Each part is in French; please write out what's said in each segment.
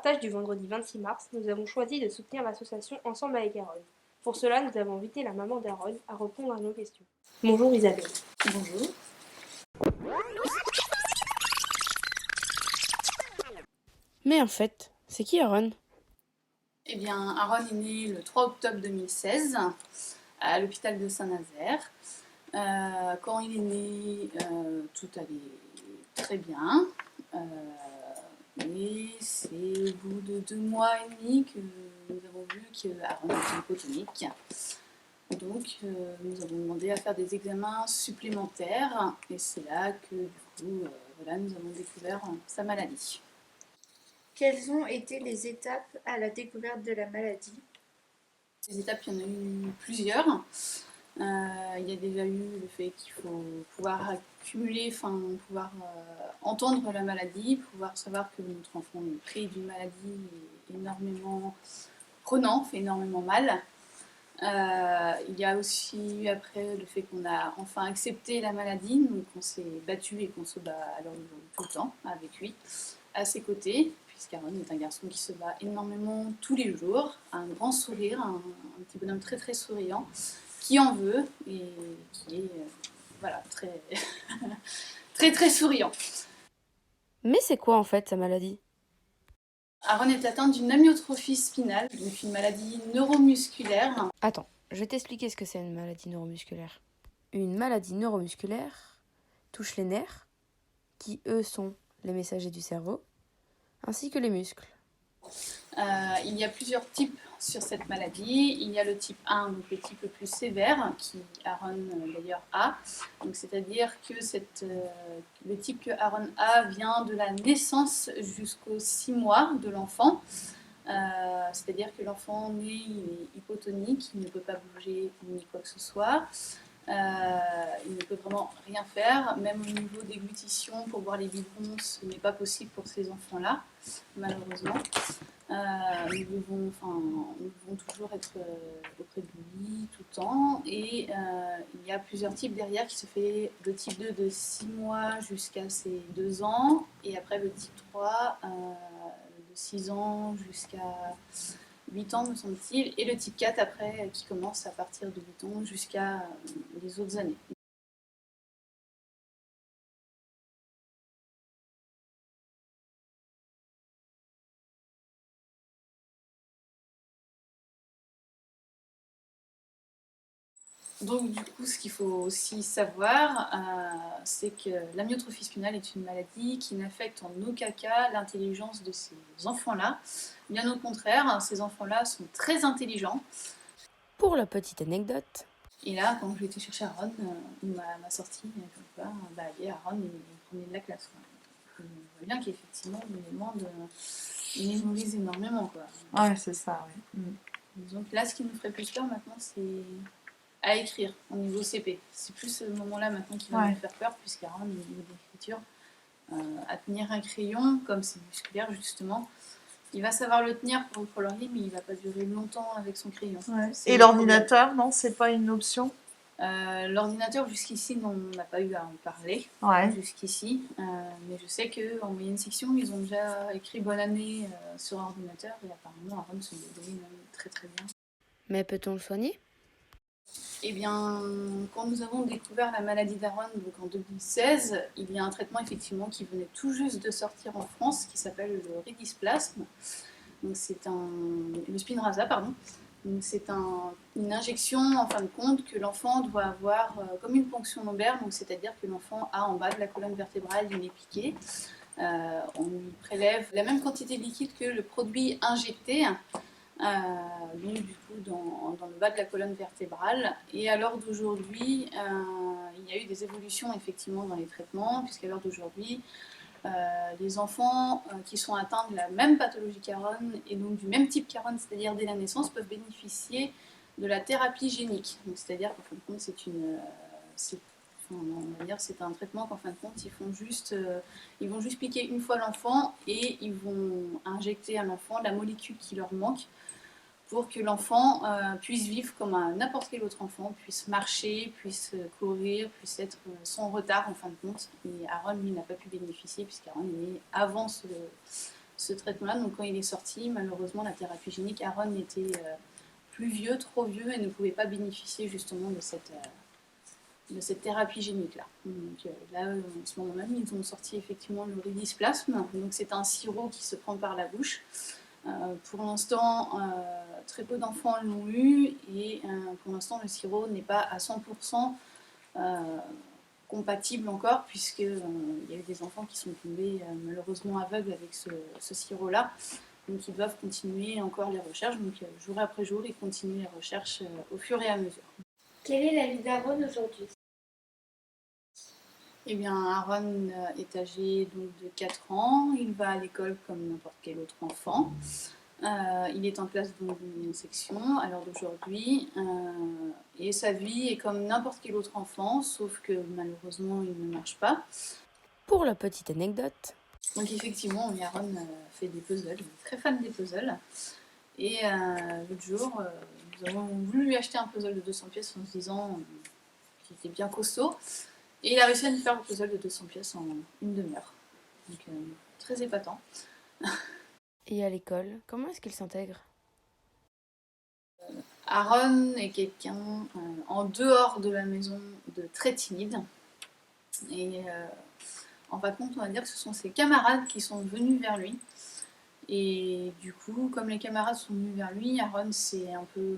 partage du vendredi 26 mars, nous avons choisi de soutenir l'association Ensemble avec Aaron. Pour cela, nous avons invité la maman d'Aaron à répondre à nos questions. Bonjour Isabelle. Bonjour. Mais en fait, c'est qui Aaron? Eh bien, Aaron est né le 3 octobre 2016 à l'hôpital de Saint-Nazaire. Quand il est né, tout allait très bien. Mais c'est au bout de 2 mois et demi que nous avons vu qu'Aaron était hypotonique. Donc, nous avons demandé à faire des examens supplémentaires. Et c'est là que, du coup, voilà, nous avons découvert sa maladie. Quelles ont été les étapes à la découverte de la maladie? Les étapes, il y en a eu plusieurs. Il y a déjà eu le fait qu'il faut pouvoir accumuler, pouvoir entendre la maladie, pouvoir savoir que notre enfant est pris d'une maladie énormément prenant, fait énormément mal. Il y a aussi eu après le fait qu'on a enfin accepté la maladie, donc on s'est battu et qu'on se bat alors tout le temps avec lui, à ses côtés, puisqu'Aaron est un garçon qui se bat énormément tous les jours, un grand sourire, un petit bonhomme très très souriant, qui en veut et qui est voilà, très, très très souriant. Mais c'est quoi en fait sa maladie? Aaron est atteint d'une amyotrophie spinale, donc une maladie neuromusculaire. Attends, je vais t'expliquer ce que c'est une maladie neuromusculaire. Une maladie neuromusculaire touche les nerfs, qui eux sont les messagers du cerveau, ainsi que les muscles. Il y a plusieurs types sur cette maladie. Il y a le type 1, donc le type le plus sévère, qui Aaron d'ailleurs a. Donc, c'est-à-dire que le type que Aaron a vient de la naissance jusqu'aux 6 mois de l'enfant. C'est-à-dire que l'enfant né, il est hypotonique, il ne peut pas bouger ni quoi que ce soit. Il ne peut vraiment rien faire, même au niveau déglutition, pour boire les biberons, ce n'est pas possible pour ces enfants-là, malheureusement. Nous devons toujours être auprès de lui tout le temps, et il y a plusieurs types derrière qui se fait le type 2 de 6 mois jusqu'à ses 2 ans, et après le type 3 de 6 ans jusqu'à 8 ans me semble-t-il, et le type 4 après qui commence à partir de 8 ans jusqu'à les autres années. Donc du coup, ce qu'il faut aussi savoir, c'est que l'amyotrophie spinale est une maladie qui n'affecte en aucun cas l'intelligence de ces enfants-là. Bien au contraire, ces enfants-là sont très intelligents. Pour la petite anecdote, Et là, quand j'ai été chercher Aaron, il m'a sorti comme quoi, Aaron il est premier de la classe. On voit bien qu'effectivement, il mémorise énormément. Ouais, c'est ça, oui. Donc là, ce qui nous ferait plus peur maintenant, c'est à écrire au niveau CP. C'est plus ce moment-là maintenant qui va nous faire peur, puisqu'Aaron, au niveau d'écriture, à tenir un crayon, comme c'est musculaire justement, il va savoir le tenir pour le colorier, mais il va pas durer longtemps avec son crayon. Ouais. Et l'ordinateur, non, c'est pas une option? L'ordinateur, jusqu'ici, on n'a pas eu à en parler. Jusqu'ici. Mais je sais qu'en moyenne section, ils ont déjà écrit bonne année sur ordinateur, et apparemment, Aaron se débrouille même très très bien. mais peut-on le soigner? Eh bien, quand nous avons découvert la maladie d'Aaron donc en 2016, il y a un traitement effectivement qui venait tout juste de sortir en France qui s'appelle le Ridisplasme. Donc c'est le Spinraza, pardon. Donc c'est une injection en fin de compte que l'enfant doit avoir comme une ponction lombaire, donc c'est-à-dire que l'enfant a en bas de la colonne vertébrale une piquée. On lui prélève la même quantité de liquide que le produit injecté. Donc du coup dans le bas de la colonne vertébrale. Et à l'heure d'aujourd'hui, il y a eu des évolutions effectivement dans les traitements, puisqu'à l'heure d'aujourd'hui, les enfants qui sont atteints de la même pathologie qu'Aaron et donc du même type qu'Aaron, c'est-à-dire dès la naissance, peuvent bénéficier de la thérapie génique. Donc, c'est-à-dire qu'en fin de compte, c'est un traitement qu'en fin de compte, ils vont juste piquer une fois l'enfant et ils vont injecter à l'enfant la molécule qui leur manque pour que l'enfant puisse vivre comme n'importe quel autre enfant, puisse marcher, puisse courir, puisse être sans retard en fin de compte. Et Aaron, lui, n'a pas pu bénéficier puisqu'Aaron est né avant ce traitement-là. Donc quand il est sorti, malheureusement, la thérapie génique, Aaron était plus vieux, trop vieux, et ne pouvait pas bénéficier justement de cette thérapie génique-là. Donc là, en ce moment même, ils ont sorti effectivement le Ridisplasme. Donc c'est un sirop qui se prend par la bouche. Pour l'instant, très peu d'enfants l'ont eu, et pour l'instant, le sirop n'est pas à 100% compatible encore, puisqu'il y a eu des enfants qui sont tombés malheureusement aveugles avec ce sirop-là. Donc ils doivent continuer encore les recherches, donc jour après jour, ils continuent les recherches au fur et à mesure. Quelle est la vie d'Aaron aujourd'hui? Eh bien, Aaron est âgé donc, de 4 ans, il va à l'école comme n'importe quel autre enfant. Il est en classe d'une section à l'heure d'aujourd'hui, et sa vie est comme n'importe quel autre enfant, sauf que malheureusement il ne marche pas. Pour la petite anecdote, Donc effectivement, Aaron fait des puzzles, il est très fan des puzzles. Et l'autre jour, nous avons voulu lui acheter un puzzle de 200 pièces en se disant qu'il était bien costaud. Et il a réussi à nous faire le puzzle de 200 pièces en une demi-heure. Donc très épatant. et à l'école, comment est-ce qu'il s'intègre? Aaron est quelqu'un en dehors de la maison de très timide. Et en fin de compte, on va dire que ce sont ses camarades qui sont venus vers lui. Et du coup, comme les camarades sont venus vers lui, Aaron s'est un peu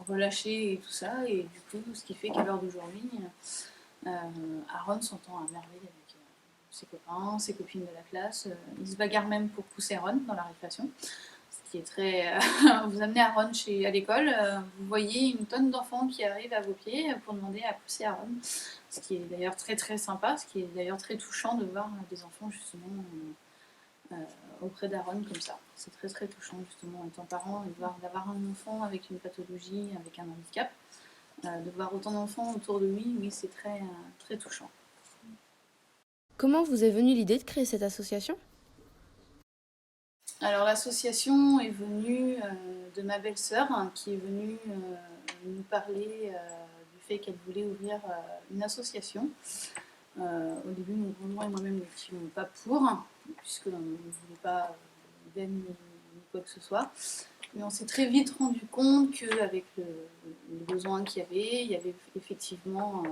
relâché et tout ça. Et du coup, ce qui fait qu'à l'heure d'aujourd'hui, Aaron s'entend à merveille avec ses copains, ses copines de la classe. Il se bagarre même pour pousser Aaron dans la récréation. Ce qui est très... vous amenez Aaron à l'école, vous voyez une tonne d'enfants qui arrivent à vos pieds pour demander à pousser Aaron. Ce qui est d'ailleurs très très sympa, ce qui est d'ailleurs très touchant de voir des enfants justement auprès d'Aaron comme ça. C'est très très touchant justement en étant parent, d'avoir un enfant avec une pathologie, avec un handicap. De voir autant d'enfants autour de lui, oui, c'est très, très touchant. Comment vous est venue l'idée de créer cette association? Alors l'association est venue de ma belle-sœur qui est venue nous parler du fait qu'elle voulait ouvrir une association. Au début, mon conjoint et moi-même n'étions pas pour, puisqu'on ne voulait pas d'aide ni quoi que ce soit. Mais on s'est très vite rendu compte qu'avec le besoin qu'il y avait effectivement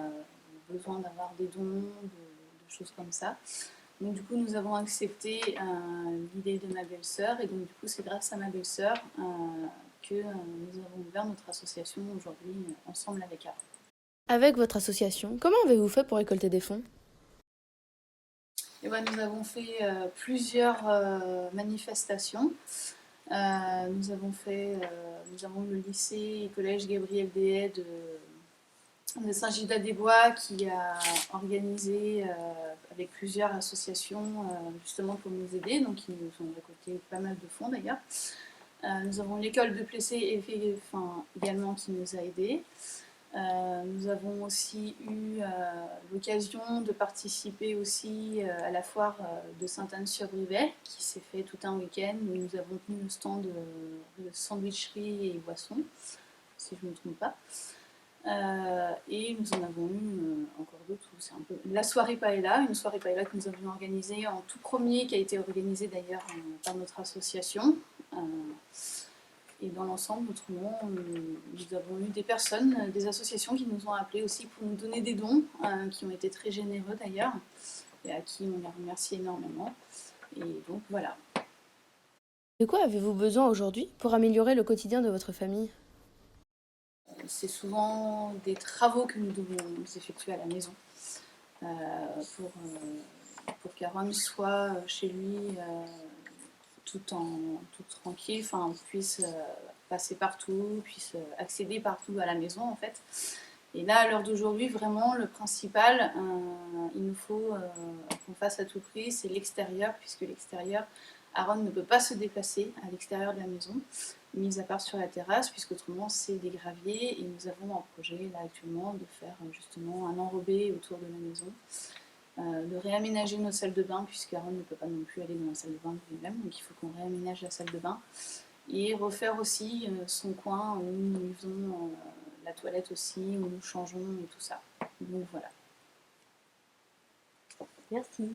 besoin d'avoir des dons, de choses comme ça. Donc du coup, nous avons accepté l'idée de ma belle-sœur, et donc du coup, c'est grâce à ma belle-sœur que nous avons ouvert notre association aujourd'hui ensemble avec elle. Avec votre association, comment avez-vous fait pour récolter des fonds? Et ben, nous avons fait plusieurs manifestations. Nous avons eu le lycée et collège Gabriel Dehaye de Saint-Gildas-des-Bois qui a organisé avec plusieurs associations justement pour nous aider. Donc ils nous ont récolté pas mal de fonds d'ailleurs. Nous avons l'école de Plessé également qui nous a aidés. Nous avons aussi eu l'occasion de participer aussi à la foire de Sainte-Anne-sur-Brivet qui s'est fait tout un week-end où nous avons tenu le stand de sandwicherie et boissons, si je ne me trompe pas. Et nous en avons eu encore d'autres. C'est un peu la soirée paella, une soirée paella que nous avions organisée en tout premier, qui a été organisée d'ailleurs par notre association. Et dans l'ensemble, autrement, nous avons eu des personnes, des associations qui nous ont appelés aussi pour nous donner des dons, qui ont été très généreux d'ailleurs, et à qui on les remercie énormément. Et donc voilà. De quoi avez-vous besoin aujourd'hui pour améliorer le quotidien de votre famille? C'est souvent des travaux que nous devons effectuer à la maison pour qu'Aaron soit chez lui tout tranquille, puisse passer partout, puisse accéder partout à la maison en fait. Et là, à l'heure d'aujourd'hui, vraiment, le principal, il nous faut qu'on fasse à tout prix, c'est l'extérieur, puisque l'extérieur, Aaron ne peut pas se déplacer à l'extérieur de la maison, mis à part sur la terrasse, puisque autrement c'est des graviers, et nous avons un projet là actuellement de faire justement un enrobé autour de la maison, de réaménager notre salle de bain, puisque Aaron ne peut pas non plus aller dans la salle de bain de lui-même, donc il faut qu'on réaménage la salle de bain, et refaire aussi son coin où nous faisons la toilette aussi, où nous changeons et tout ça. Donc voilà. Merci.